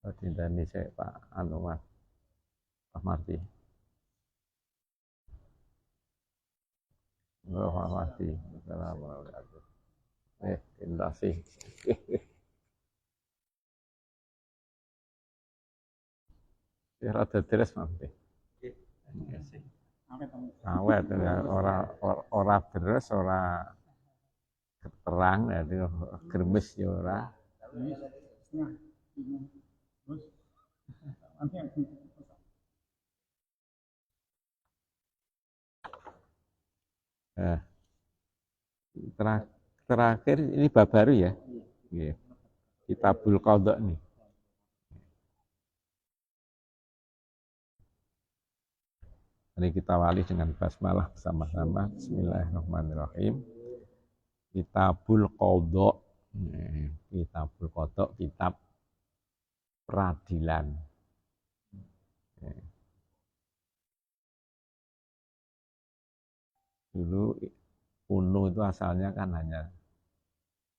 Dinteni sik Pak anu Mas Marti. Pak Marti. Assalamualaikum. Indah sih. Ya rada deres Marti. Awet ora deres ora terang jadi gremes ya ora. Nah, terakhir ini bab baru ya. Iya. Kitabul Qadha nih. Mari kita awali dengan basmalah bersama-sama. Bismillahirrahmanirrahim. Kitabul Qadha. Kitabul Qadha, kitab peradilan. Dulu UNU itu asalnya kan hanya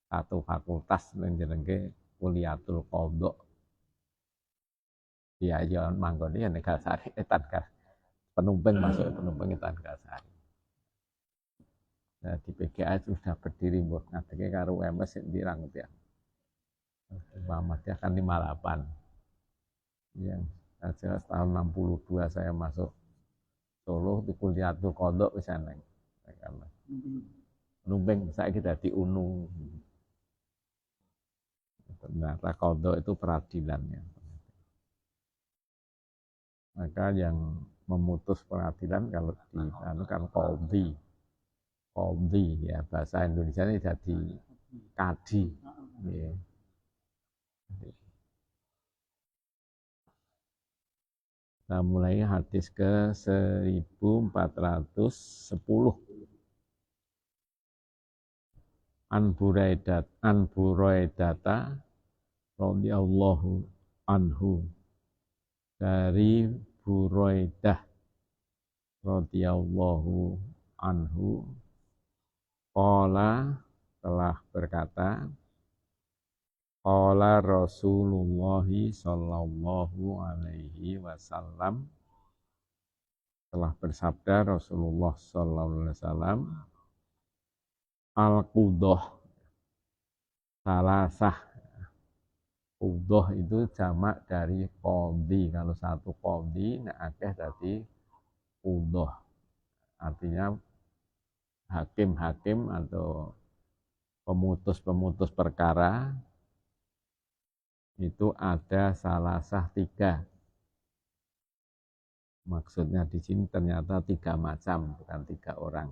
satu fakultas yang jenenge Kuliatul Qadha. Ya jangan manggone ya Negasari Tankar. Penumpang masuk penumpang Tankasari. Nah, di PGA sudah berdiri buat ngadege karo MS yang dirang ya. Muhammadiyah kan 58. Yang jelas tahun 62 saya masuk Solo di Kuliatul Qadha wis eneng. Karena penumpang saya kita di UNU. Ternyata Qadha itu peradilannya. Maka yang memutus peradilan kalau di kan qadhi ya bahasa Indonesia ini jadi kadi ya. Nah, mulai hadis ke 1410 an Buraidata radhiyallahu anhu, dari Buraidah radhiyallahu anhu, qala telah berkata, qala Rasulullah sallallahu alaihi wasallam, telah bersabda Rasulullah sallallahu alaihi wasallam, al-qudhoh salasah. Qudhoh itu jamak dari qadhi. Kalau satu qadhi nek akeh dadi qudhoh. Artinya hakim-hakim atau pemutus-pemutus perkara itu ada salasah 3. Maksudnya di sini ternyata 3 macam, bukan 3 orang.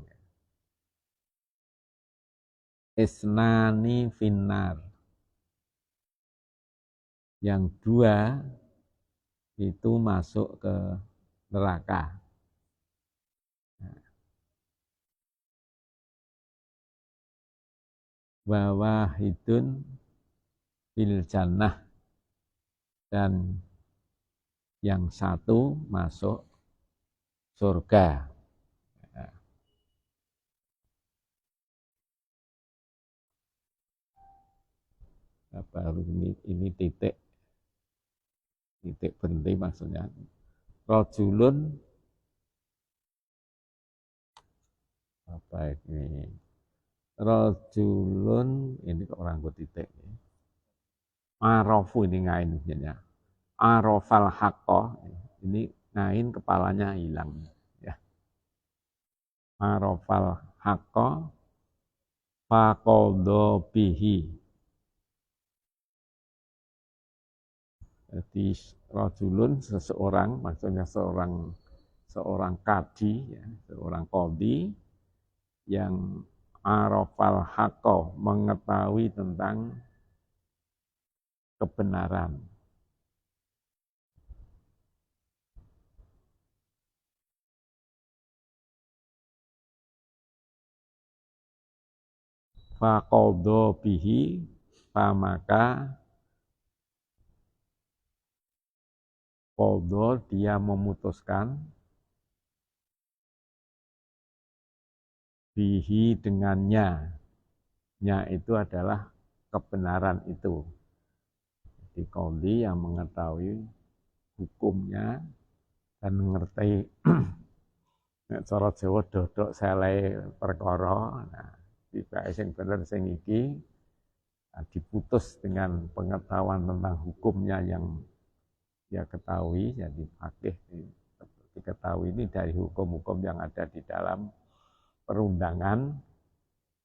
Isnani finnar, yang 2 itu masuk ke neraka. Wa wahidun fil jannah, dan yang 1 masuk surga. Baru ini titik berhenti maksudnya. Rajulun apa ini? Rajulun ini orang gue titik. Arafu ini ngain ya. Arafal haqqo, ini ngain kepalanya hilang ya. Arafal haqqo faqadha bihi. Jadi rajulun seseorang, maksudnya seorang kadi ya, seorang qadhi yang arafal haqqo, mengetahui tentang kebenaran. Faqadha bihi, maka qadha dia memutuskan, bihi dengannya, nya itu adalah kebenaran itu. Jadi qadhi yang mengetahui hukumnya dan mengerti nek cara Jawa dodok selehe perkara. Nah, tibake sing bener sing iki diputus dengan pengetahuan tentang hukumnya yang dia ketahui, jadi fakih diketahui ini dari hukum-hukum yang ada di dalam perundangan,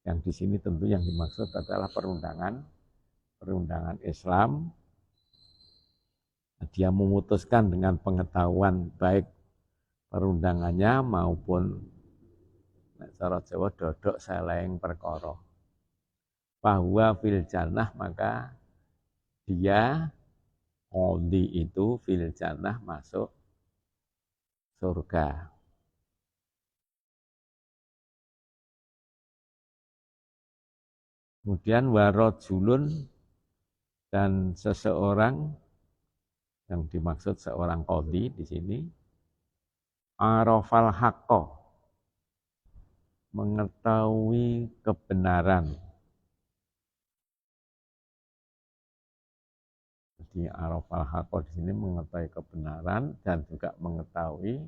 yang di sini tentu yang dimaksud adalah perundangan Islam. Dia memutuskan dengan pengetahuan baik perundangannya maupun cara Jawa dodok seleng perkara. Bahwa fil jannah, maka dia qadhi itu fil jannah masuk surga. Kemudian warajulun, dan seseorang, yang dimaksud seorang qadhi di sini, arafal haqqo, mengetahui kebenaran. Jadi arafal haqqo di sini mengetahui kebenaran dan juga mengetahui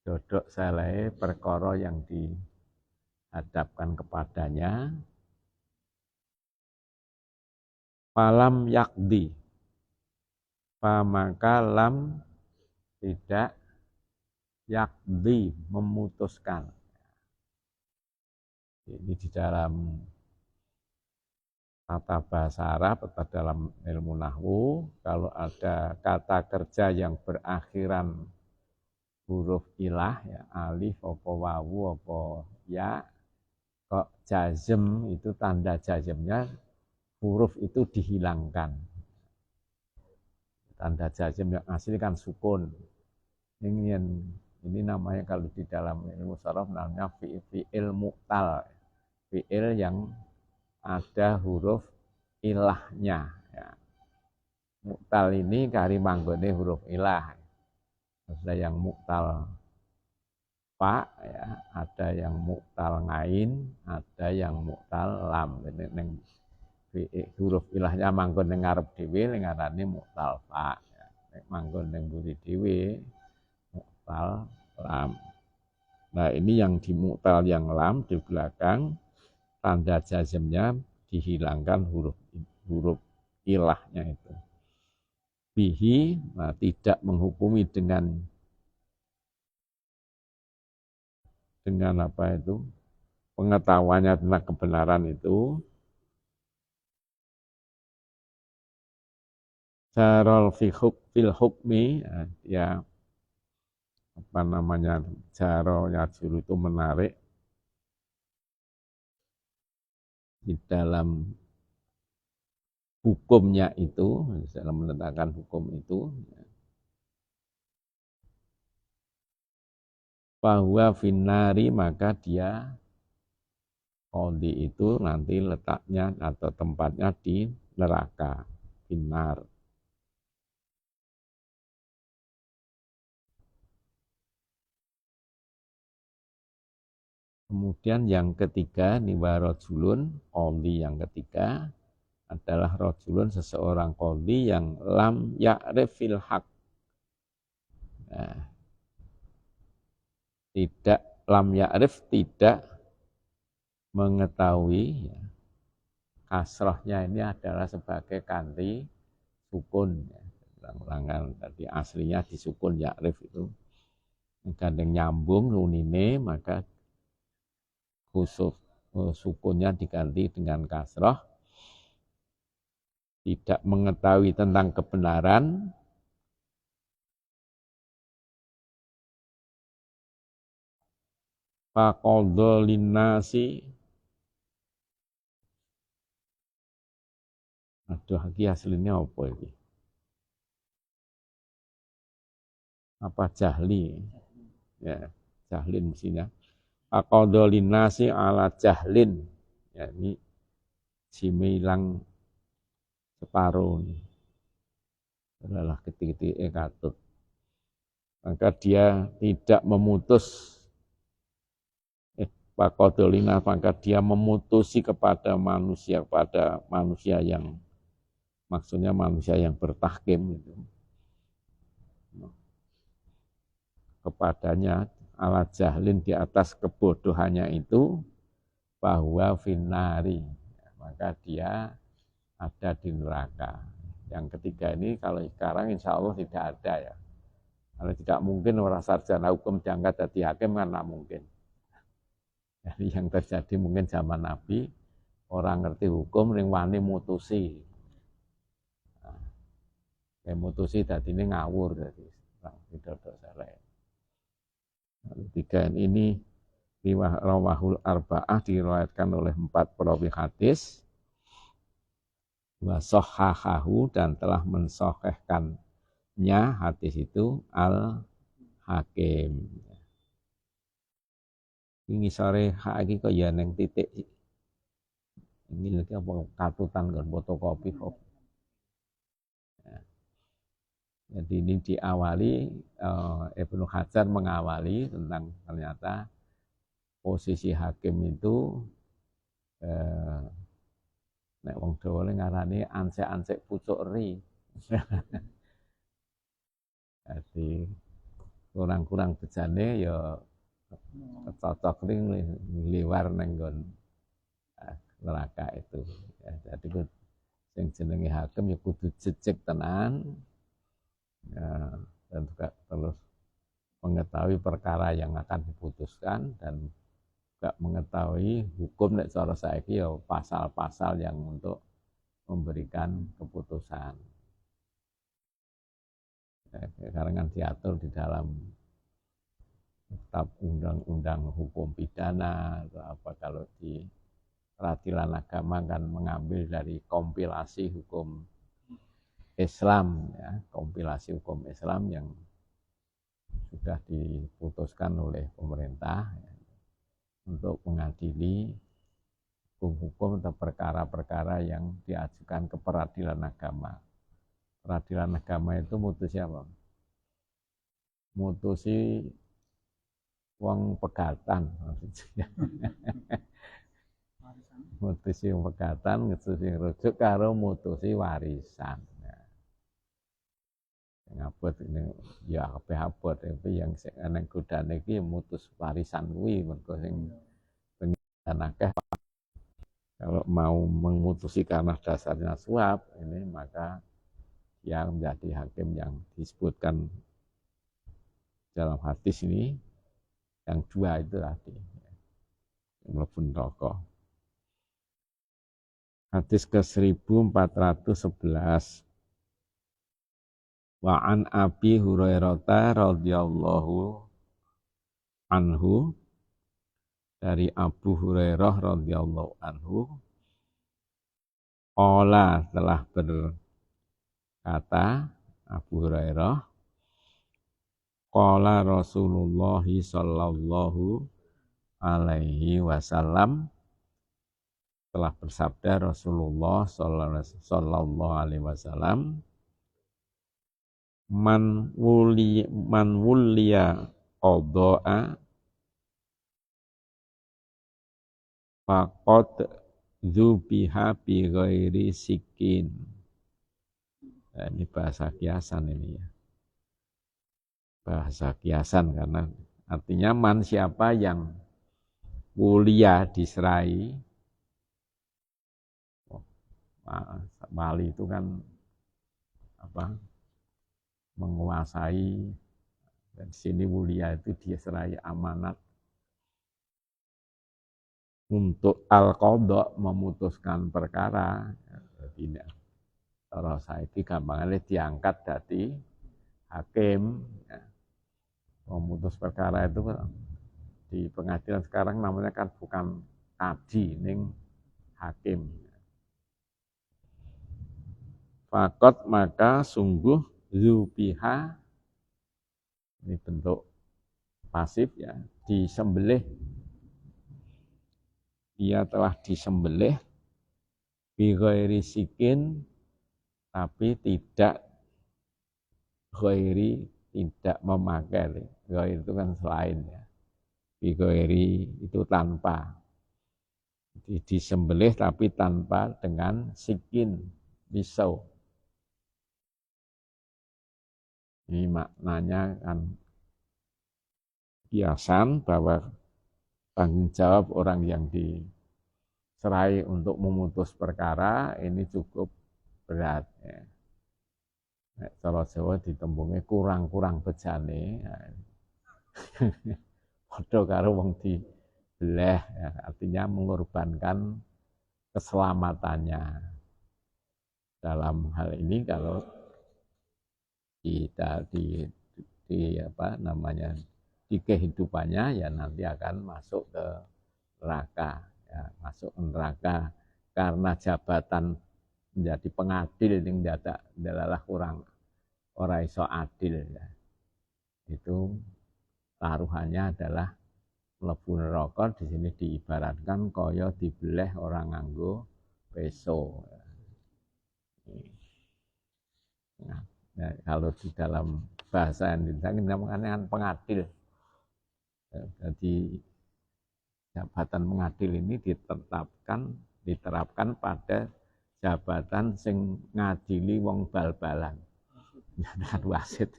dodok selehe perkara yang dihadapkan kepadanya. Falam yakdi, maka lam tidak yakdi, memutuskan. Ini di dalam tata bahasa Arab atau dalam ilmu nahwu, kalau ada kata kerja yang berakhiran huruf ilah, ya, alif, apa wawu, apa ya, kok jazm itu tanda jazmnya huruf itu dihilangkan. Tanda jazm yang asli kan sukun. Ini namanya kalau di dalam ilmu sharaf namanya fi'il mu'tal. Fi'il yang ada huruf ilahnya. Ya. Mu'tal ini kari manggone huruf ilah. Ada yang mu'tal fa, ya, ada yang mu'tal ngain, ada yang mu'tal lam. Ini huruf ilahnya manggon ning ngarep dhewe ngarane mu'tal fa, nek manggon ning mburi dhewe mu'tal lam. Nah, ini yang di mu'tal yang lam di belakang tanda jazmnya dihilangkan huruf ilahnya itu. Bihi, nah, tidak menghukumi dengan apa itu? Pengetahuannya tentang kebenaran itu. Jarol fil hukmi, ya, apa namanya, jaro yajur itu menarik di dalam hukumnya itu, dalam menetapkan hukum itu, bahwa finari, maka dia qadhi itu nanti letaknya atau tempatnya di neraka, finar. Kemudian yang ketiga, niwa rajulun, qadhi yang ketiga adalah rajulun, seseorang qadhi yang lam ya'rifil haq. Nah, lam ya'rif, tidak mengetahui, ya. Kasrohnya ini adalah sebagai kanti sukun, ya. Ulang-ulangan tadi aslinya disukun ya'rif itu. Gandeng nyambung lunine, maka khusus sukunnya diganti dengan kasroh. Tidak mengetahui tentang kebenaran, faqadha linnasi. Aduh, iki aslinya apa ini? Apa jahli? Ya, jahlin mestinya. Faqadha linnasi ala jahlin. Ya, ini hilang separuh ini. Adalah ketik-ketik katut. Maka dia tidak memutus faqadha, maka dia memutusi kepada manusia yang maksudnya manusia yang bertahkim itu, kepadanya ala jahlin di atas kebodohannya itu bahwa finari, maka dia ada di neraka. Yang ketiga ini kalau sekarang insya Allah tidak ada ya. Kalau tidak mungkin orang sarjana hukum diangkat jadi hakim kan tidak mungkin. Jadi yang terjadi mungkin zaman Nabi, orang ngerti hukum ning wani mutusi. Nah, mutusi tadi ini ngawur jadi tidak salah. Tiga ini rawahul arba'ah diriwayatkan oleh 4 perawi hadis. Wa sahhahahu dan telah mensahihkannya hadis itu al Hakim. Ini sore hak iki kok ya neng titik. Ini lagi apa katutan kan fotokopi kok. Ya. Jadi ini diawali Ibnu Hajar mengawali tentang ternyata posisi hakim itu nek wong Jawa ngarani ansek-ansek pucuk ri. Jadi kurang-kurang bejane ya cocok ring liwar neng nggon neraka itu. Ya, jadi sing jenenge hakim ya kudu jejeg tenan. Ya, dan juga terus mengetahui perkara yang akan diputuskan dan juga mengetahui hukum nek cara saiki ya pasal-pasal yang untuk memberikan keputusan. Karena diatur di dalam kitab undang-undang hukum pidana atau apa, kalau di peradilan agama kan mengambil dari kompilasi hukum Islam, ya, kompilasi hukum Islam yang sudah diputuskan oleh pemerintah ya, untuk mengadili hukum-hukum atau perkara-perkara yang diajukan ke peradilan agama. Peradilan agama itu mutusi apa? Mutusi wong pegatan maksudnya. Mutusi wong pegatan, mutusi rujuk karo mutusi warisan. Ngabot ini ya abot tapi yang nang godane iki mutus warisan kuwi mergo sing pengen akeh. Kalau mau memutusi karena dasarnya suap ini, maka yang menjadi hakim yang disebutkan dalam hadis ini yang 2 itu tadi yang mlebu neraka. Hadis ke 1411. Wa an Abi Hurairah radhiyallahu anhu, dari Abu Hurairah radhiyallahu anhu, qala telah berkata Abu Hurairah, qala Rasulullah sallallahu alaihi wasallam, telah bersabda Rasulullah sallallahu alaihi wasallam, man wuliya qada'a faqad dzubiha bi ghairi sikin. Nah, ini bahasa kiasan ini ya. Bahasa kiasan karena artinya man siapa yang wuliya diserai. Wali itu kan apa? Menguasai, dan di sini mulia itu diserai amanat untuk al-qadha, memutuskan perkara. Tidak, kalau saya itu gampangnya diangkat dari hakim. Ya. Memutus perkara itu di pengadilan sekarang namanya kan bukan kadi, ning hakim. Fakot maka sungguh zubiha, ini bentuk pasif ya, disembelih. Ia telah disembelih bi ghairi sikin, tapi tidak ghairi, tidak memakai. Ghairi itu kan selain ya. Bi ghairi itu tanpa. Disembelih tapi tanpa dengan sikin, pisau. Ini maknanya kan kiasan bahwa tanggung jawab orang yang diserai untuk memutus perkara ini cukup berat. Ya. Cara Jawa ditembunge kurang-kurang bejane. Padha karo wong dibelah, ya, artinya mengorbankan keselamatannya. Dalam hal ini kalau kita di apa namanya di kehidupannya ya nanti akan masuk ke neraka, ya, masuk ke neraka karena jabatan menjadi pengadil yang adalah kurang orang iso adil, ya. Itu taruhannya adalah mlebu neraka. Di sini diibaratkan kaya dibeleh orang nganggo peso. Nah, kalau di dalam bahasa Indonesia namanya pengadil. Jadi jabatan pengadil ini diterapkan pada jabatan sing ngadili wong bal-balan. Nah, wasit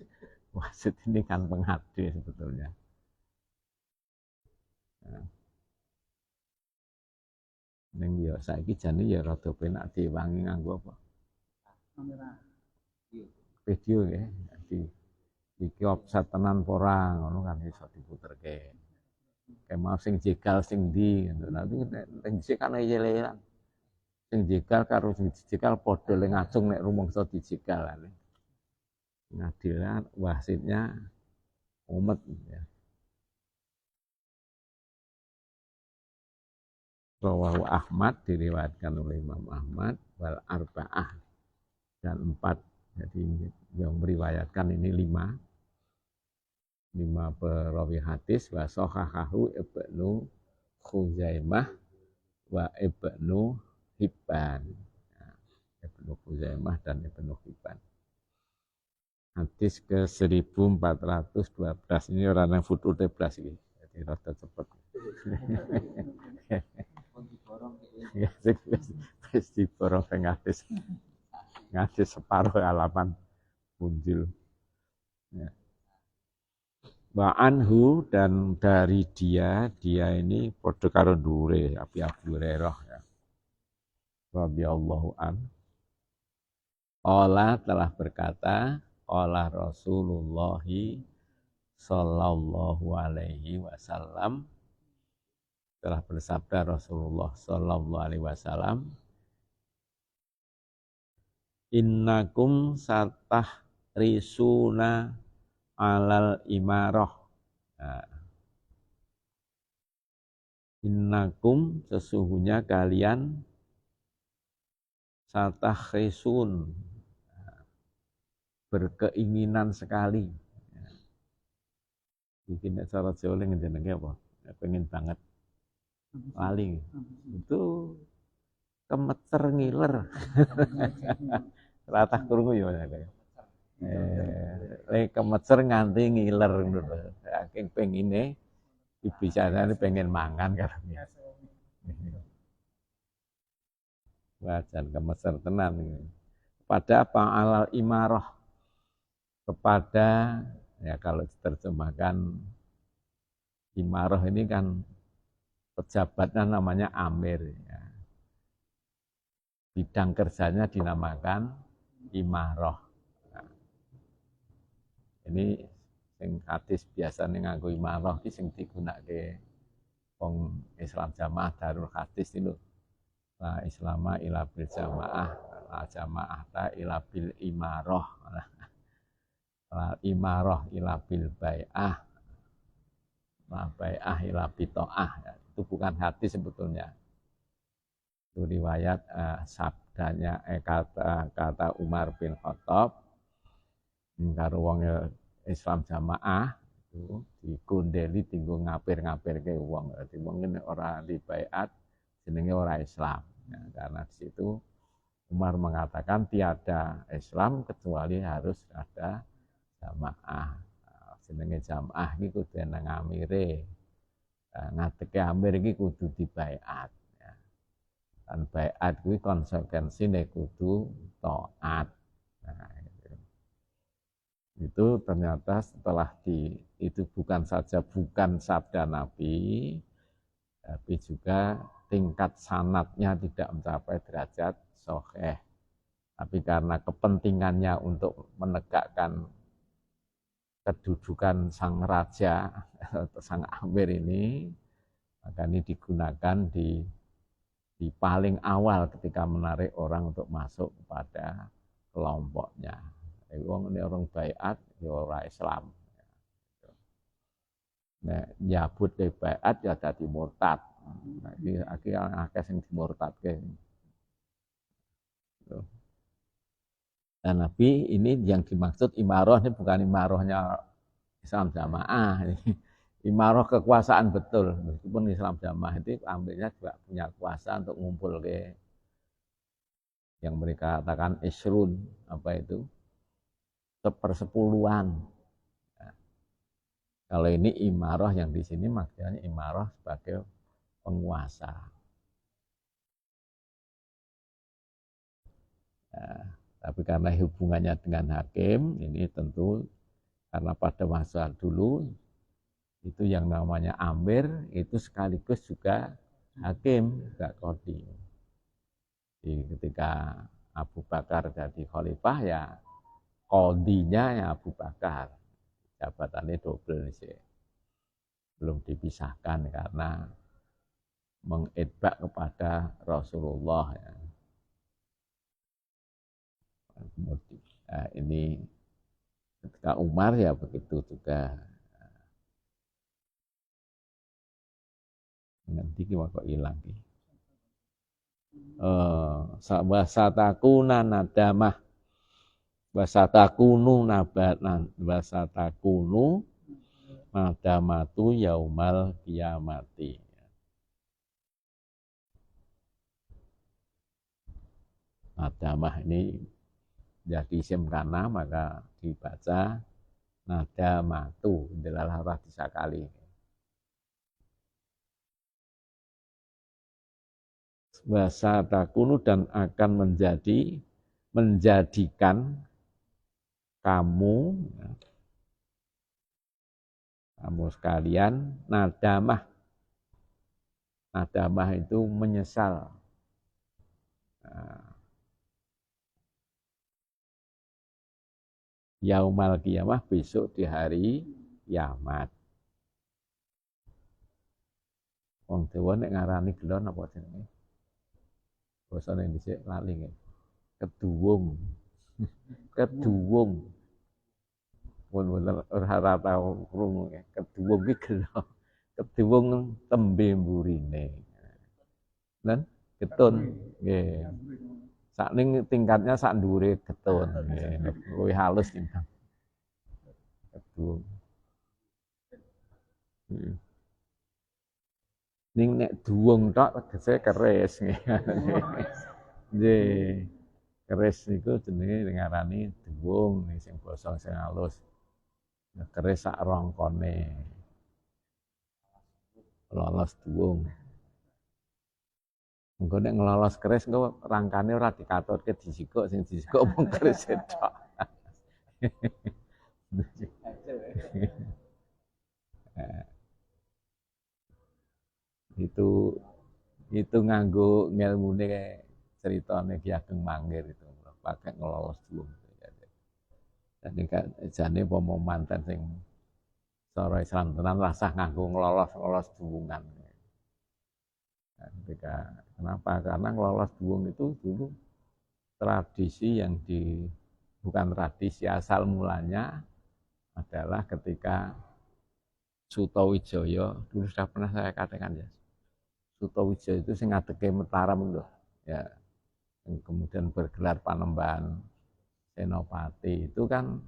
ini kan pengadil sebetulnya. Nah, ning ya saiki jane ya rada penak diwangi nganggo apa? Kamera. Video ya. Jadi iki offset tenan ora ngono kan iso diputerke. Kayak mau sing jegal sing ndi ngono. Nanti ning dhisik kan yelelan. Sing jegal karo sing dijegal padha le ngacung nek rumangsa dijegal. Ngadilan wasitnya umet ya. Rawahu Ahmad diriwayatkan oleh Imam Ahmad wal arba'ah dan 4. Jadi yang meriwayatkan ini 5 perawi hadis wa sahahahu Ibnu Khuzaimah wa Ibnu Hibban. Ibnu Khuzaimah dan Ibnu Hibban. Hadis ke 1412 ini orang yang futur 13 ini. Jadi rada cepet. Wis diborong sing ngadis separuh halaman punjul. Ya. Wa anhu dan dari dia ini padha karo dhuwure Abu Hurairah ya. Radhiyallahu an. Allah telah berkata, qala Rasulullah sallallahu alaihi wasallam, telah bersabda Rasulullah sallallahu alaihi wasallam, innakum satah risuna alal imarah. Nah, innakum sesungguhnya kalian satah risun berkeinginan sekali. Bikin cara Jawa njenenge apa? Pengen banget. Lali. Itu kemecer ngiler. Ratah krungu ya kayak. Kemecer nganti ngiler ngono. Saking pengine dibicarane pengen mangan karo. Wajan kemecer tenan. Pada apa alal imarah, kepada ya kalau diterjemahkan imarah ini kan pejabatnya namanya amir ya. Bidang kerjanya dinamakan imarah. Nah, ini sing hadis biasane nganggo imarah iki sing digunakake wong Islam jamaah Darul Hadis itu. La islama ila bil jamaah, la jamaah ta ila bil imarah. La imarah ila bil bai'ah. La bai'ah ila bito'ah. Itu bukan hadis sebetulnya. Itu riwayat sabdanya kata Umar bin Khattab karo wong Islam jamaah itu dikundeli tinggo ngapir-ngapirke wong. Dadi wong ora dibaiat jenenge ora Islam. Ya, karena di situ Umar mengatakan tiada Islam kecuali harus ada jamaah. Jenenge jamaah iki kudu ana ngamire. Ngadeke amir iki kudu dibaiat. Ya. Dan baiat kuwi konsekuensine kudu taat. Nah, gitu. Itu ternyata setelah itu bukan saja bukan sabda Nabi, tapi juga tingkat sanatnya tidak mencapai derajat sahih. Tapi karena kepentingannya untuk menegakkan kedudukan sang raja atau sang amir ini, maka ini digunakan di paling awal ketika menarik orang untuk masuk kepada kelompoknya. Ini orang baiat, ya orang Islam. Nah, nyabut di baiat ya jadi murtad. Nah, ini akhirnya akeh sing dimurtadke. Nah, Nabi ini yang dimaksud imaroh ini bukan imarohnya Islam Jamaah. Imaroh kekuasaan betul. Meskipun Islam Jamaah itu ambilnya juga punya kuasa untuk ngumpul ke yang mereka katakan isrun, apa itu, sepersepuluhan. Nah, kalau ini imaroh yang di sini maksudnya imaroh sebagai penguasa. Nah, tapi karena hubungannya dengan hakim, ini tentu karena pada masa dulu itu yang namanya amir itu sekaligus juga hakim, juga qadhi. Jadi ketika Abu Bakar jadi khalifah ya qadhinya ya Abu Bakar. Jabatannya double sih. Belum dipisahkan karena mengidbak kepada Rasulullah ya. Nah, ini ketika Umar ya begitu juga. Nanti kok hilang nih. Wasatakuna nadamah, wasatakunu nabatan, wasatakunu nadamatu yaumal kiamati. Nadamah ini jadi isim kana maka dibaca nadamatu, adalah harus disakali. Bahasa takunu dan akan menjadikan kamu sekalian nadamah. Nadamah itu menyesal. Yaumal kiamah, besok di hari kiamat. Wong Jawa nek ngarani gelon apa jenenge? Basane dhisik lali nggih. Keduwung. Keduwung. Pun ora tau krungu nggih. Keduwung ki gelon. Keduwung tembe mburine. Dan getun nggih. Sakning tingkatnya sak ndure getun nggih. Luwih halus timbang keduwung. Ning nek duwung tok tegese keris nggih. Nggih. Keris niku jenenge ngarani duwung sing basa sing halus. Keris sak rongkone. Lolos duwung. Engko nek ngelolos keris engko rangkane ora dikaturke disikuk, sing disikuk mung keris tok. itu nganggo ngelmune ceritane Ki Ageng Mangir itu pakai ngelolos duwung. Jadi kan jane pomo manten sing cara Islam tenan rasah nganggo ngelolos duwungan. Kenapa? Karena ngelolos duwung itu dulu tradisi yang bukan tradisi asal mulanya adalah ketika Sutawijaya, dulu sudah pernah saya katakan ya, Sutawijaya itu sing ngadeke Mataram loh, ya, yang kemudian bergelar Panembahan Senopati itu kan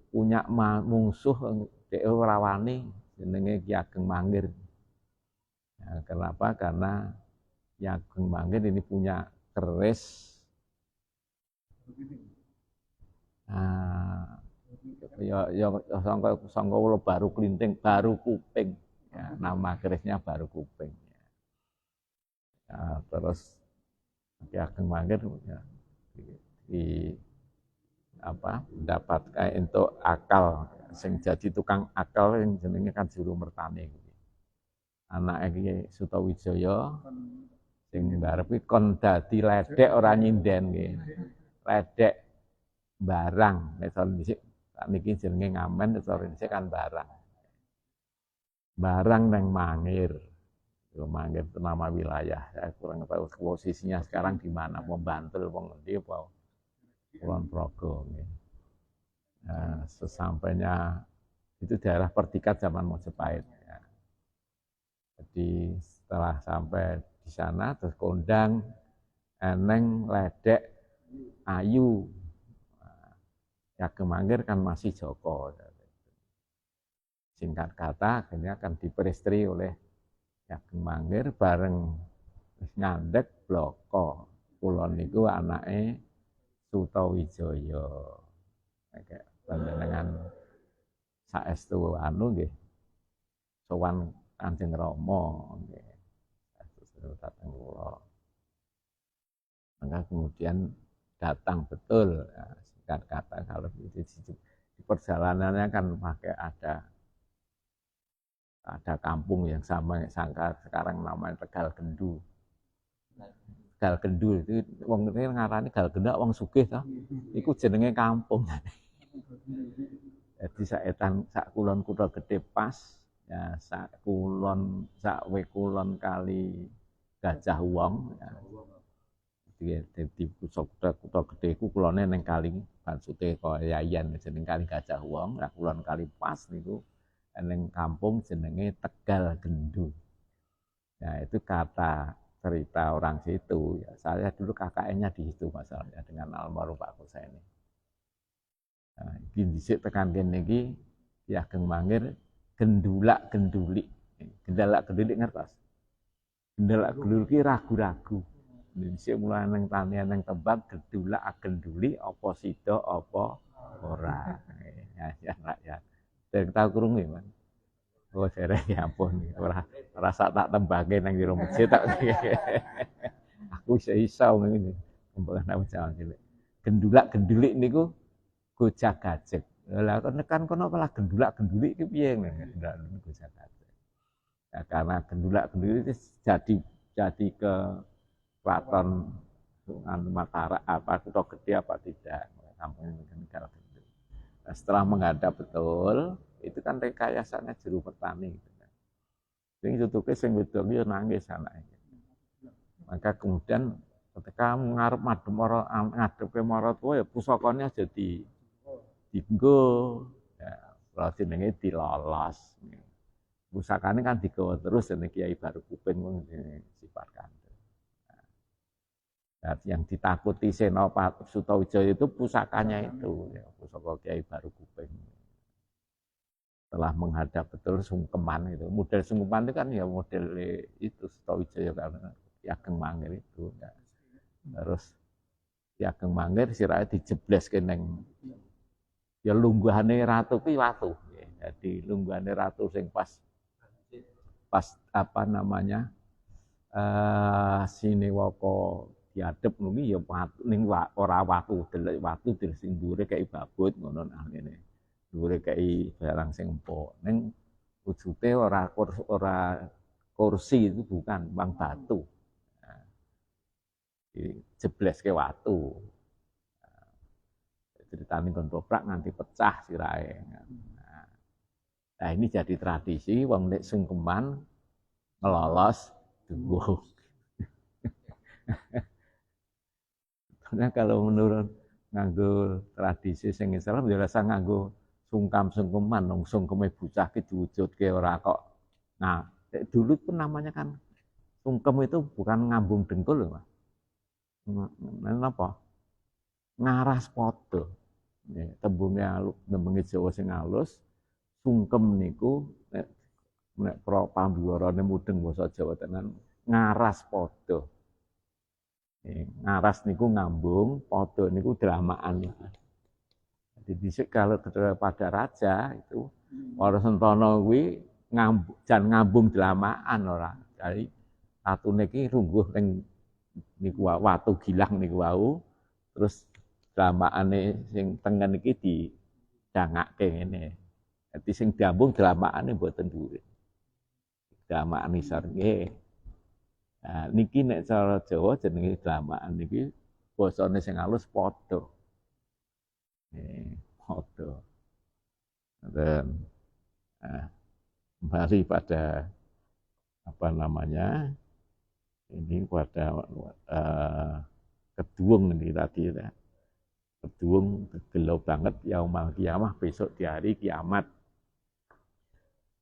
punya musuh dhek ora wani jenenge Ki Ageng Mangir. Ya, kenapa? Karena Ki Ageng Mangir ini punya keris ya sangka baru kelinting, baru kuping. Ya, nama kerisnya baru kuping. Ya, terus Ki Ageng Mangir ya, mendapat entuk akal sing jadi tukang akal yang jenenge kan Juru Mertani. Anake iki Sutawijaya sing ngarepe kon dadi ledek ora nyinden nggih. Ledek barang nek dhisik sakniki jenenge ngamen cara dhisik kan barang. Barang nang Mangir. Mangir itu nama wilayah. Saya kurang tahu posisinya sekarang di mana, mau Bantul, mau ngendi apa Kulon Progo. Nah, sesampainya itu daerah Pertikat zaman Majapahit. Ya. Jadi setelah sampai di sana terus kondang, eneng, ledek, ayu. Ya Mangir kan masih Joko. Singkat kata akhirnya akan diperistri oleh Ya Mangir bareng ngandhek bloko. Kula niku anake Sutawijaya. Nek panjenengan saestu anu nggih sowan Kanjeng Rama nggih. Saestu datang kula. Maka kemudian datang betul ya, singkat kata kalau di perjalanannya kan pakai ada kampung yang sama sekarang namanya Tegal Gendu. Tegal Gendu itu wong ini ngarani Tegal Gendu wong sugih to. Iku jenenge kampung. Jadi sak kulon Kutha Gedhe pas ya sak kulon kali Gajah Wong ya. Jadi Kutha Gedhe iku kulone ning kali maksudnya kaya Yayan jeneng kali Gajah Wong, nah kulon kali pas niku ning kampung jenenge Tegal Gendu. Nah, itu kata cerita orang situ. Ya, saya dulu KKN-nya di situ masalahnya dengan almarhum Pak Kuseni. Nah, iki dhisik tekan kene iki Ki Ageng Mangir gendulak gendulik. Gendalak gendulik ngertos? Gendalak gendulik iki ragu-ragu. Dhisik mulai nang tanian nang tembang gendulak genduli apa sida apa ora. Ya rakyat. Dereng tau krungu Mas. Oh, dereng ya ampun. Ora sak tak tembange nang jero masjid tak. Aku iso ngene. Tembangan aku jaman cilik. Gendulak gendulik niku gojag gajeg. Lah kan kono malah gendulak gendulik iki piye ndak gojag gajeg. Ya, karena gendulak gendulik itu jadi ke Keraton Mataram apa Kutha Gedhe apa tidak kampung Tegal Gendu. Nah, setelah menghadap betul itu kan rekayasanya Juru Mertani gitu kan. Sing tutuke sing wedok yo nangis anake. Maka kemudian ketika ngarep ngadepe maratuwa ya pusakane aja dienggo ya lha jenenge dilolos. Pusakane kan digawa terus jenenge Kiai Baru Kuping sifat kan. Nah, yang ditakuti Senopati Sutawijaya itu pusakanya itu, ya, pusaka Kiai Baru Kuping. Setelah menghadap betul sungkeman itu, model sungkeman itu kan ya model itu Sutawijaya karena Ki Ageng Mangir itu. Ya. Terus Ki Ageng Mangir sirahe dijebles keneng ya lungguhane ratu ki watu. Ya. Jadi lungguhane ratu sing pas apa namanya Sinewaka diadep nungi ya ning ora watu delek watu sing dhuwure kaya babut ngono nah ngene. Dhuwure kaya barang sing empuk. Ning wujude ora kursi itu bukan bang batu. Nah, jebles ke watu. Ceritane kon toprak nganti pecah sirahe. Nah, ini jadi tradisi wong nek sungkeman ngelolos duwuh. Nah, kalau menurut nganggo tradisi sing Islam ya rasa nganggo sungkem-sungkeman, wong sungkeme bocah ki diwujudke ora kok. Nah, dulu pun namanya kan sungkem itu bukan ngambung dengkul loh, Mas. Napa? Ngaras padha. Ya, tembunge Jawa sing halus, sungkem niku nek pambuwarane mudeng basa Jawa tenan ngaras padha. Ngaras niku ngambung, padha niku dramaan. Jadi dhisik kalau pada raja itu para sentana kuwi ngambung dramaan ora. Jadi satune iki rungguh ning niku watu gilang niku wau terus Dramaane sing tengen iki didangake ngene. Dadi sing diambung dramaane mboten dhuwur. Dramaan isor nggih. Nah, niki nek cara Jawa jenenge dramaan niki basane sing halus padha. Padha. Dan kembali pada apa namanya ini pada keduung ini tadi ya. Keduung gelo banget yaumal kiamah besok di hari kiamat.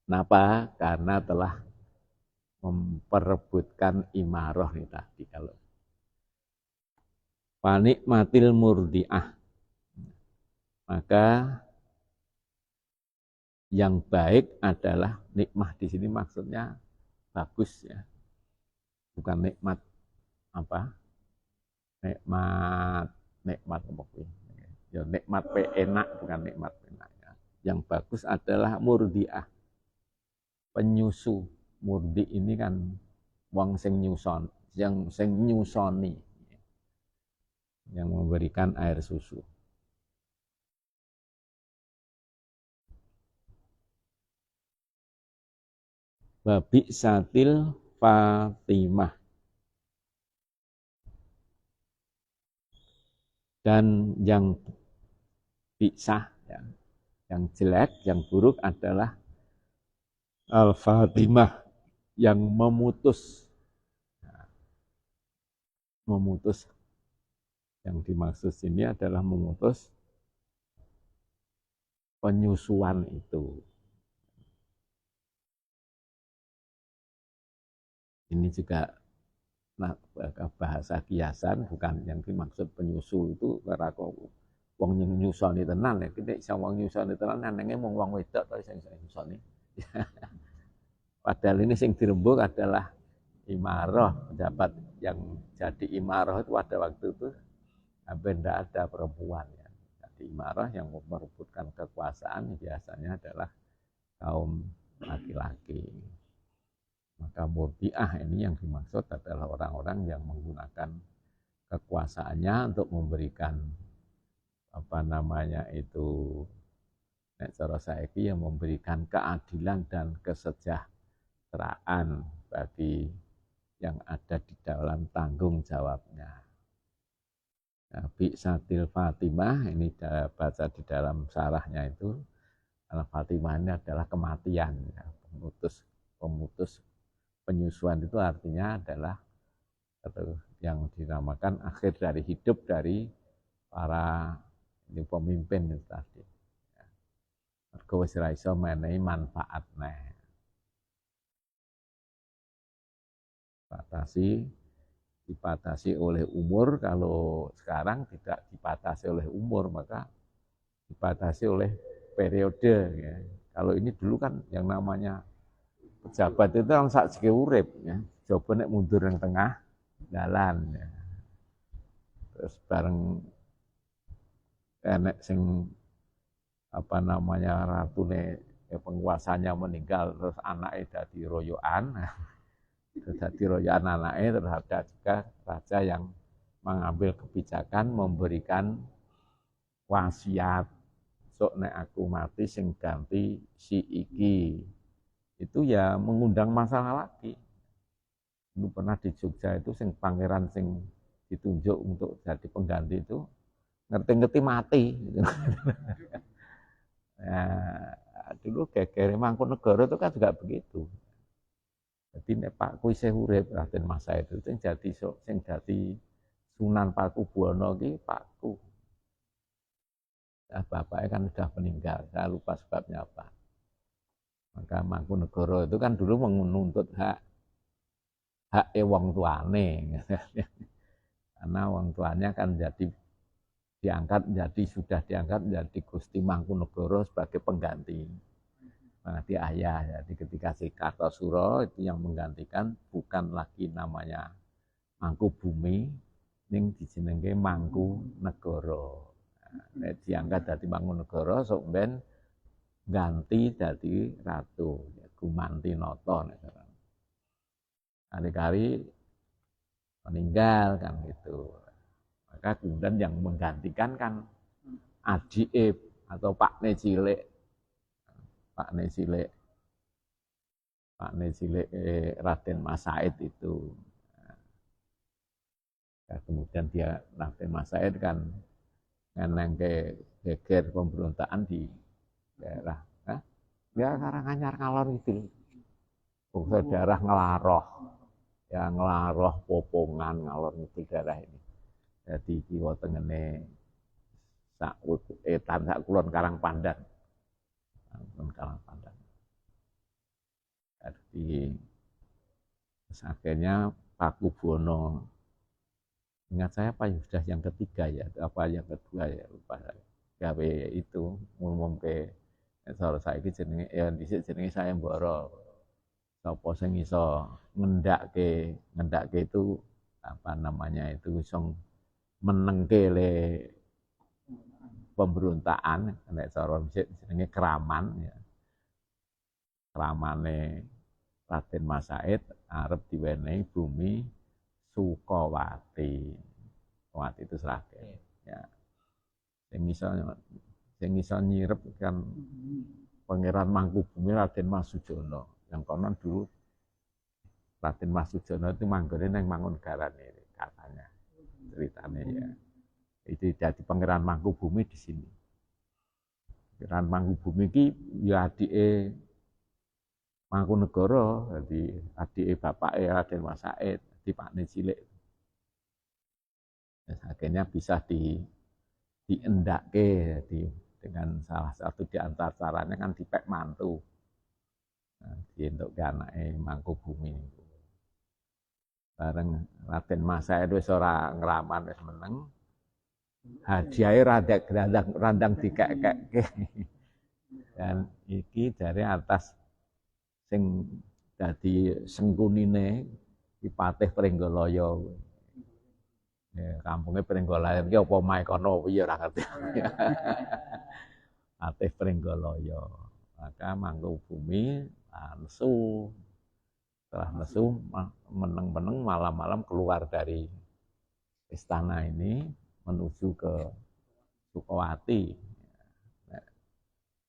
Kenapa? Karena telah memperebutkan imarah nih tadi kalau panik matil murdiah, maka yang baik adalah nikmah di sini maksudnya bagus ya, bukan nikmat apa, nikmat apa ya, nikmat enak bukan nikmat enak ya. Yang bagus adalah murdiah, penyusu. Murdi ini kan wong sing nyuson, yang sing nyusoni, yang memberikan air susu. Babi satil Fatimah, dan yang bisa, yang jelek, yang buruk adalah Al-Fatimah, yang memutus. Memutus, yang dimaksud sini adalah memutus penyusuan itu. Ini juga bahasa kiasan, bukan yang dimaksud penyusu itu karena wong nyusoni tenan ya, kita iso wong nyusoni tenan nanging mung wong wedok to sing nyusoni. Padahal ini sing dirembuk adalah imarah, pendapat yang jadi imarah itu pada waktu itu hampir tidak ada perempuan ya. Jadi imarah yang merebutkan kekuasaan biasanya adalah kaum laki-laki. Maka murdiah ini yang dimaksud adalah orang-orang yang menggunakan kekuasaannya untuk memberikan apa namanya itu, nek cara saiki yang memberikan keadilan dan kesejahteraan bagi yang ada di dalam tanggung jawabnya. Nabi Satil Fatimah ini baca di dalam syarahnya itu, Al-Fatimah ini adalah kematian, ya. Pemutus penyusuan itu artinya adalah yang dinamakan akhir dari hidup dari para ini pemimpin itu tadi. Mergo wis ora iso menehi manfaat neh. Dibatasi oleh umur. Kalau sekarang tidak dibatasi oleh umur, maka dibatasi oleh periode ya. Kalau ini dulu kan yang namanya pejabat itu kan sak segi urip ya. Coba nek mundur yang tengah jalan ya. Terus bareng enek sing apa namanya ratune penguasanya meninggal, terus anaknya dadi royokan. Jadi royaan anaknya terhadap juga raja yang mengambil kebijakan memberikan wasiat, sok nek aku mati sing ganti si iki. Itu ya mengundang masalah lagi. Dulu pernah di Jogja itu sing pangeran sing ditunjuk untuk jadi pengganti itu ngerti-ngerti mati gitu. Nah, dulu geger Mangkunegara itu kan juga begitu. Jadi nek Pakku isih urip Raden Mas Said itu sing dadi Sunan Pakubuwana iki Pakku. Nah, bapaknya kan sudah meninggal, saya lupa sebabnya apa. Maka Mangkunegara itu kan dulu menuntut hak wong tuane. Karena wong tuanya kan sudah diangkat menjadi Gusti Mangkunegara sebagai pengganti ayah. Jadi ketika si Kartosuro itu yang menggantikan bukan lagi namanya Mangkubumi, ning dijenenge Mangkunegara. Nah, diangkat dari Mangkunegara sok ben ganti dari Ratu Gumanti Nata. Kali-kali meninggal kan gitu. Maka kemudian yang menggantikan kan adik atau pakne cilik. Pakne cilik Raden Mas Said itu. Nah, kemudian dia Raden Mas Said kan ngeneng ke geger pemberontakan di daerah ya Karanganyar Ngalor itu. Bangsa daerah Ngelaroh. Ya Ngelaroh, Popongan, Ngalor itu daerah ini. Jadi kiwa tengene sak kulon Karangpandan. Kulon Karangpandan. Jadi akhirnya Pak Kubono, ingat saya Pak sudah yang ketiga ya, apa yang kedua ya lupa saya. Gawe itu ngumum ke sore saiki jenenge ya dhisik jenenge Sayembara. Sapa sing iso ngendake itu apa namanya itu iso menengke le pemberontakan nek cara dhisik jenenge Kraman ya. Kramane Raden Mas Said arep diwenehi bumi Sukawati. Sukawati itu Sragen. Ya. Sing iso nyirep kan Pangeran Mangkubumi Raden Mas Sujono. Yang konon dulu Raden Mas Sujono itu manggone nang Mangungaran ini katanya. Ceritanya ya. Itu jadi Pangeran Mangkubumi di sini. Pangeran Mangkubumi iki ya adike Mangkunegara, jadi adike bapake Raden Mas Said, di pakne cilik. Nah, akhirnya bisa diendake dengan salah satu di antara caranya kan dipek mantu. Nah, dientukke anake Mangkubumi. Bareng Raden Mas Said wis ora ngraman wis meneng. Hadiahe randang dikek-kekke. Dan iki dari atas sing dadi sengkunine Ki Patih Pringgolaya. Ya, kampunge Pringgolaya iki apa mae kono piye ora ngerti. Patih Pringgolaya. Maka Mangkubumi nesu. Setelah nesu meneng-meneng malam-malam keluar dari istana ini menuju ke Sukawati. Nah,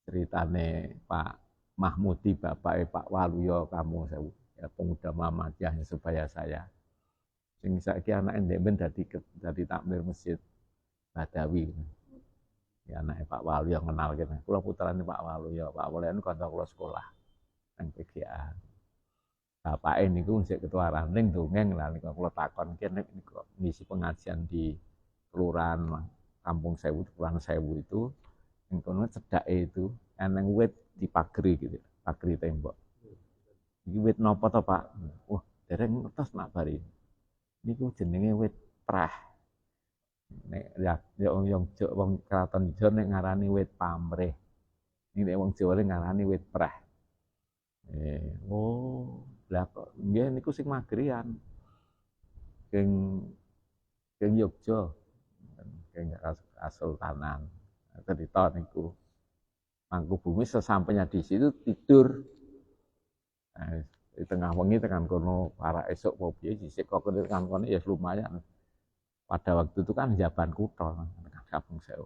ceritane Pak Mahmudi bapake Pak Waluyo kamu ya pemuda Muhammadiyah supaya saya sing saiki anake ndekmen dadi takmir masjid Badawi ya anake Pak Waluyo kenal kene kula putrane Pak Waluyo niku kanca kula sekolah nang PGA bapake niku sik ketua ranting dongeng lah niku kula takon kene niku ngisi pengajian di kelurahan Kampung Sewu Kelurahan Sewu itu ning kono cedake itu eneng wit di pagri gitu, pagri tembok. Iki wit napa to, Pak? Wah, dereng ngertos nak bari. Niku jenenge wit prah. Nek ya wong kraton Jawa nek ngarani wit pamrih. Nek wong Jawa ngarani wit prah. Lah kok nggih niku sing magrian. King Yogya. King Kasultanan. Cerita niku. Mangkubumi sesampainya di situ tidur. Nah, di tengah wengi tekan kono para esok mau piye sisik kok tekan kono ya lumayan. Pada waktu itu kan jaban kutha tekan Kampung Sewu.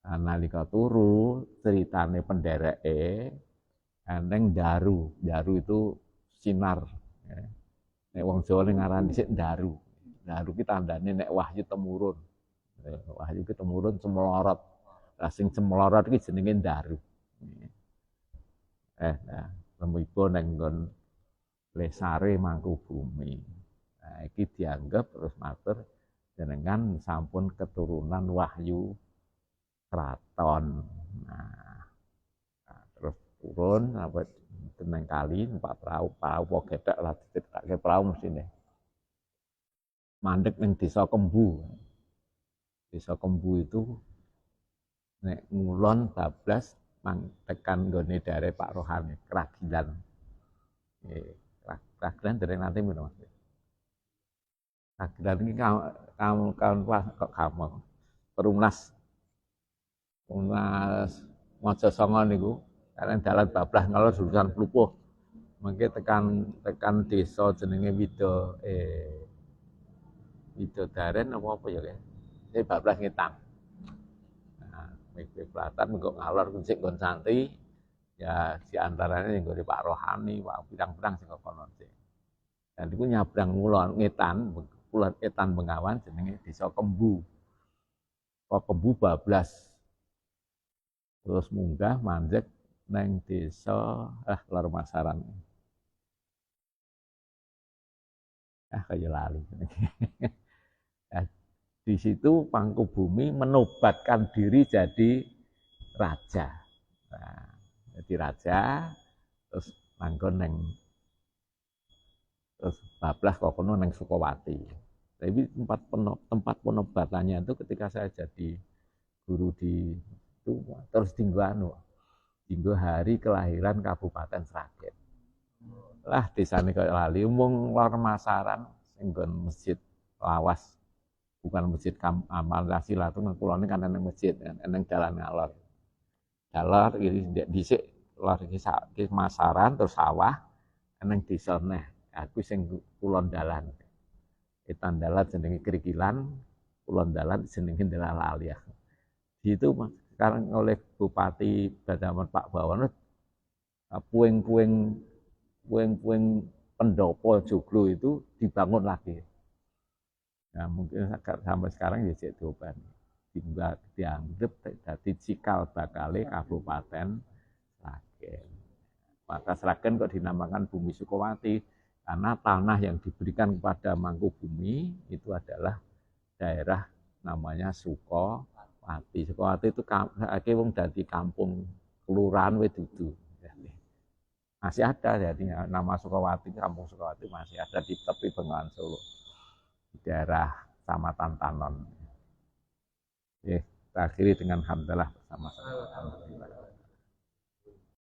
Nah, nalika turu ceritane pendereke eneng daru. Daru itu sinar. Ya. Nek wong Jawa ngarani sik daru. Daru ki tandane nek wahyu temurun. Wahyu ki temurun semlorot. Lah sing cemlorot iki jenenge daru. Nah, lemipun ning nggon Lesare Mangkubumi. Nah, iki dianggap terus matur jenengan sampun keturunan Wahyu Kraton. Nah, terus turun sampai teneng kali numpak perahu kok gedhek lah dicethake perahu mesine. Mandek ning Desa Kembu. Desa Kembu itu nek ngulon bablas tekan nggone daerah Pak Rohani Kragilan. Kragilan dereng nanti menapa. Kragilan iki kamu kok kamu Perumnas Mojosongo niku kalian dalan bablas ngalor jurusan Plupuh. Mengke tekan desa jenenge Widodaren apa ya kan. Saya bablas ngetan. Nah, mikir pelatan mengko ngalor kuncik nggon santri. Ya di antaranya yang gue Pak Rohani, Pak Pirang-pirang sing kono sih. Dan itu nyabrang ngulon ngetan, kulon etan Bengawan jenenge Desa Kembu. Kok Kembu bablas. Terus munggah manjek neng desa Lor Masaran. Kayak lali. Di situ Mangkubumi menobatkan diri jadi raja. Nah, jadi raja, terus manggon neng, terus bablas kok kono neng Sukowati. Tapi tempat penobatannya itu ketika saya jadi guru di itu terus tinggal hari kelahiran Kabupaten Sragen. Lah desane kaya lali mung Lor Masaran sing masjid lawas. Bukan masjid amal Silatun kulone kan eneng masjid kan eneng dalan ngalor. Dalor iki dhisik lor iki Masaran terus sawah eneng desa neh. Aku sing kulon dalan. Etan dalan jenenge Krikilan, kulon dalan jenenge Delalali. Di itu sekarang oleh Bupati Badaman Pak Bawono puing-puing pendopo joglo itu dibangun lagi. Nah, mungkin sampai sekarang ya cek doban. Dianggap jadi cikal bakale Kabupaten Sragen. Maka Sragen kok dinamakan Bumi Sukowati karena tanah yang diberikan kepada Mangkubumi itu adalah daerah namanya Sukowati. Sukowati itu saiki wong dadi kampung kelurahan Wedudu. Masih ada jadi nama Sukowati, kampung Sukowati masih ada di tepi Bengawan Solo. Di daerah Kecamatan Tanon. Kita akhiri dengan hamdalah bersama-sama.